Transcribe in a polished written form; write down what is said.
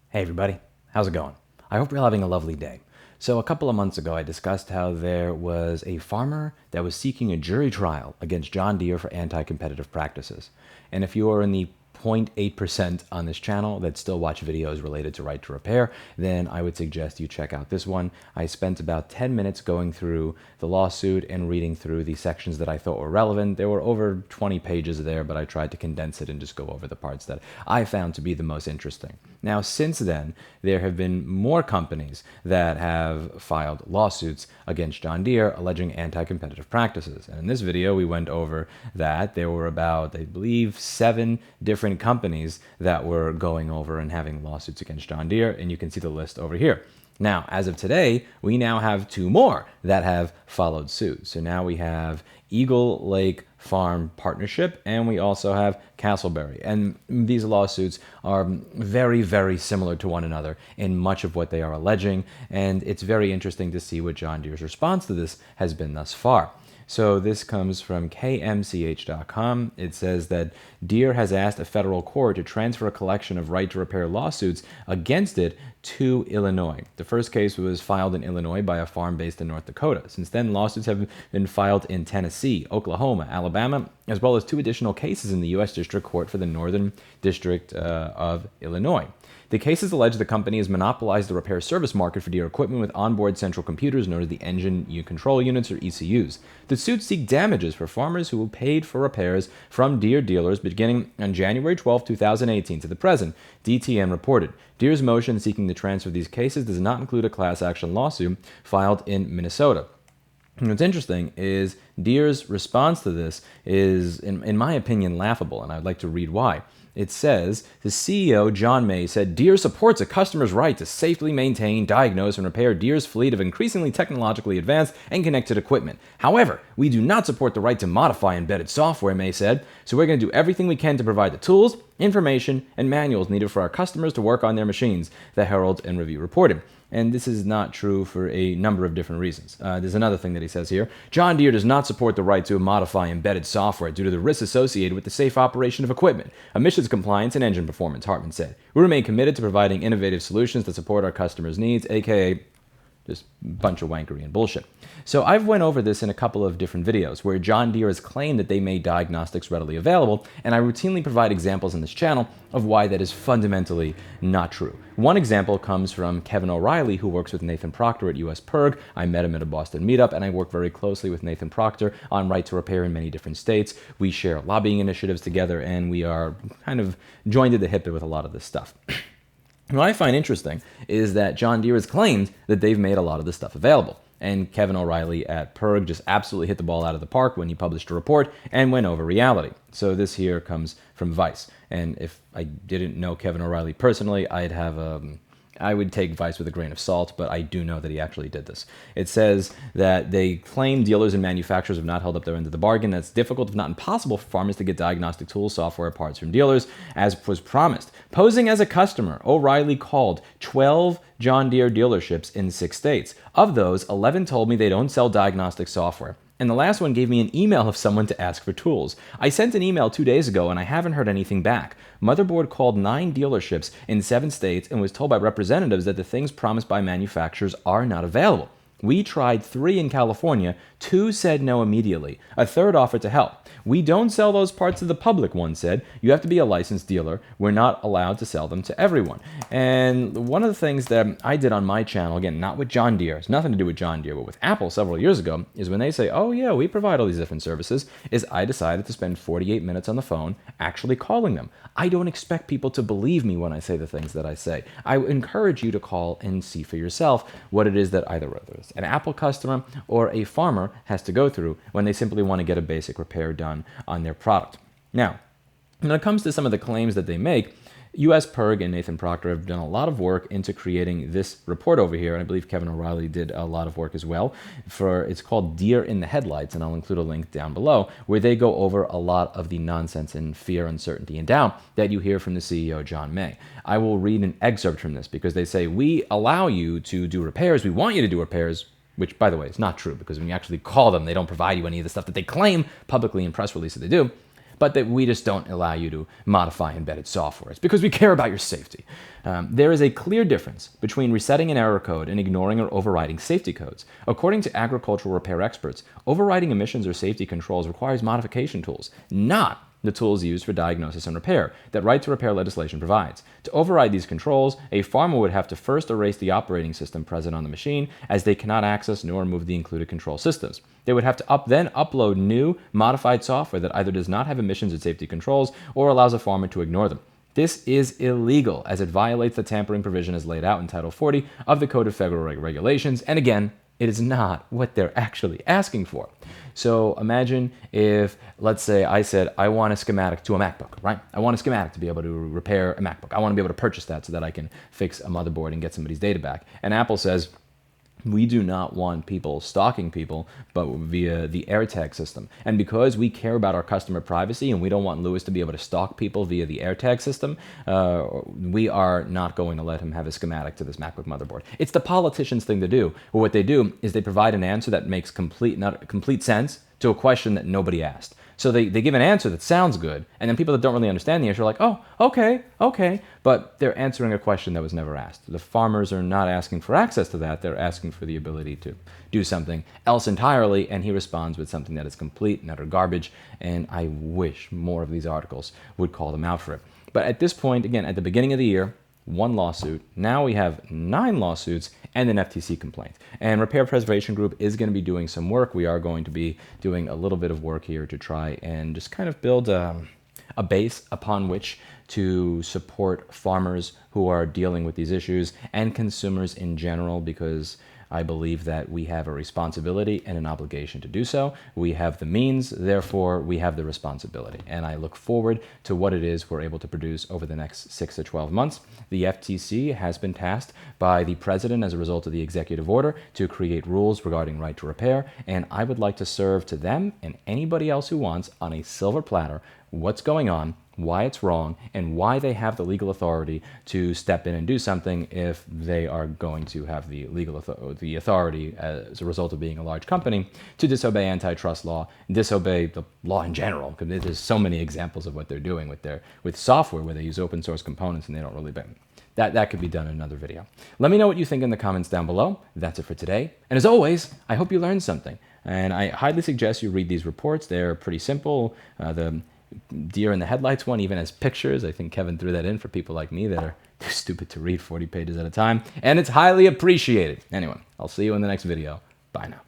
Hey everybody, how's it going? I hope you're having a lovely day. So a couple of months ago, I discussed how there was a farmer that was seeking a jury trial against John Deere for anti-competitive practices. And if you are in the 0.8% on this channel that still watch videos related to right to repair, then I would suggest you check out this one. I spent about 10 minutes going through the lawsuit and reading through the sections that I thought were relevant. There were over 20 pages there, but I tried to condense it and just go over the parts that I found to be the most interesting. Now, since then, there have been more companies that have filed lawsuits against John Deere alleging anti-competitive practices. And in this video, we went over that there were about, I believe, 7 different companies that were going over and having lawsuits against John Deere, and you can see the list over here. Now, as of today, we now have 2 more that have followed suit. So now we have Eagle Lake Farm Partnership, and we also have Castleberry. And these lawsuits are very, very similar to one another in much of what they are alleging, and it's very interesting to see what John Deere's response to this has been thus far. So this comes from kmch.com. It says that Deere has asked a federal court to transfer a collection of right to repair lawsuits against it to Illinois. The first case was filed in Illinois by a farm based in North Dakota. Since then, lawsuits have been filed in Tennessee, Oklahoma, Alabama, as well as 2 additional cases in the U.S. District Court for the Northern District of Illinois. The cases allege the company has monopolized the repair service market for Deere equipment with onboard central computers known as the engine control units, or ECUs. The suits seek damages for farmers who paid for repairs from Deere dealers beginning on January 12, 2018 to the present, DTN reported. Deere's motion seeking the transfer of these cases does not include a class action lawsuit filed in Minnesota. And what's interesting is Deere's response to this is, in my opinion, laughable, and I'd like to read why. It says, the CEO, John May, said Deere supports a customer's right to safely maintain, diagnose, and repair Deere's fleet of increasingly technologically advanced and connected equipment. However, we do not support the right to modify embedded software, May said, so we're going to do everything we can to provide the tools, information, and manuals needed for our customers to work on their machines, the Herald and Review reported. And this is not true for a number of different reasons. There's another thing that he says here. John Deere does not support the right to modify embedded software due to the risks associated with the safe operation of equipment, emissions compliance, and engine performance, Hartman said. We remain committed to providing innovative solutions that support our customers' needs, aka just a bunch of wankery and bullshit. So I've went over this in a couple of different videos where John Deere has claimed that they made diagnostics readily available, and I routinely provide examples in this channel of why that is fundamentally not true. One example comes from Kevin O'Reilly, who works with Nathan Proctor at US Perg. I met him at a Boston meetup, and I work very closely with Nathan Proctor on right to repair in many different states. We share lobbying initiatives together, and we are kind of joined at the hip with a lot of this stuff. What I find interesting is that John Deere has claimed that they've made a lot of this stuff available. And Kevin O'Reilly at Perg just absolutely hit the ball out of the park when he published a report and went over reality. So this here comes from Vice. And if I didn't know Kevin O'Reilly personally, I would take Vice with a grain of salt, but I do know that he actually did this. It says that they claim dealers and manufacturers have not held up their end of the bargain. That's difficult, if not impossible, for farmers to get diagnostic tools, software, parts from dealers, as was promised. Posing as a customer, O'Reilly called 12 John Deere dealerships in 6 states. Of those, 11 told me they don't sell diagnostic software. And the last one gave me an email of someone to ask for tools. I sent an email 2 days ago and I haven't heard anything back. Motherboard called 9 dealerships in 7 states and was told by representatives that the things promised by manufacturers are not available. We tried 3 in California, 2 said no immediately. A third offered to help. We don't sell those parts to the public, one said. You have to be a licensed dealer. We're not allowed to sell them to everyone. And one of the things that I did on my channel, again, not with John Deere, it's nothing to do with John Deere, but with Apple several years ago, is when they say, oh yeah, we provide all these different services, is I decided to spend 48 minutes on the phone actually calling them. I don't expect people to believe me when I say the things that I say. I encourage you to call and see for yourself what it is that either an Apple customer or a farmer has to go through when they simply want to get a basic repair done on their product. Now, when it comes to some of the claims that they make, US Perg and Nathan Proctor have done a lot of work into creating this report over here, and I believe Kevin O'Reilly did a lot of work as well. It's called Deere in the Headlights, and I'll include a link down below, where they go over a lot of the nonsense and fear, uncertainty, and doubt that you hear from the CEO, John May. I will read an excerpt from this because they say, we allow you to do repairs, we want you to do repairs, which, by the way, is not true, because when you actually call them, they don't provide you any of the stuff that they claim publicly in press releases they do. but that we just don't allow you to modify embedded software. It's because we care about your safety. There is a clear difference between resetting an error code and ignoring or overriding safety codes. According to agricultural repair experts, overriding emissions or safety controls requires modification tools, not the tools used for diagnosis and repair that right to repair legislation provides. To override these controls, a farmer would have to first erase the operating system present on the machine, as they cannot access nor remove the included control systems. They would have to then upload new, modified software that either does not have emissions and safety controls or allows a farmer to ignore them. This is illegal, as it violates the tampering provision as laid out in Title 40 of the Code of Federal Regulations, and again, it is not what they're actually asking for. So imagine if, let's say, I said, I want a schematic to a MacBook, right? I want a schematic to be able to repair a MacBook. I want to be able to purchase that so that I can fix a motherboard and get somebody's data back. And Apple says, we do not want people stalking people, but via the AirTag system. And because we care about our customer privacy and we don't want Lewis to be able to stalk people via the AirTag system, we are not going to let him have a schematic to this MacBook motherboard. It's the politicians' thing to do. Well, what they do is they provide an answer that makes complete sense to a question that nobody asked. So they give an answer that sounds good, and then people that don't really understand the answer are like, oh, okay, but they're answering a question that was never asked. The farmers are not asking for access to that, they're asking for the ability to do something else entirely, and he responds with something that is complete and utter garbage, and I wish more of these articles would call them out for it. But at this point, again, at the beginning of the year, 1 lawsuit. Now we have 9 lawsuits and an FTC complaint. And Repair Preservation Group is going to be doing some work. We are going to be doing a little bit of work here to try and just kind of build a base upon which to support farmers who are dealing with these issues and consumers in general, because I believe that we have a responsibility and an obligation to do so. We have the means, therefore we have the responsibility. And I look forward to what it is we're able to produce over the next 6 to 12 months. The FTC has been tasked by the president as a result of the executive order to create rules regarding right to repair. And I would like to serve to them and anybody else who wants on a silver platter what's going on, why it's wrong, and why they have the legal authority to step in and do something if they are going to have the authority as a result of being a large company to disobey antitrust law, disobey the law in general, because there's so many examples of what they're doing with software where they use open source components and they don't really that could be done in another video. Let me know what you think in the comments down below. That's it for today. And as always, I hope you learned something. And I highly suggest you read these reports. They're pretty simple. The deer in the headlights one even has pictures. I think Kevin threw that in for people like me that are too stupid to read 40 pages at a time. And it's highly appreciated. Anyway, I'll see you in the next video. Bye now.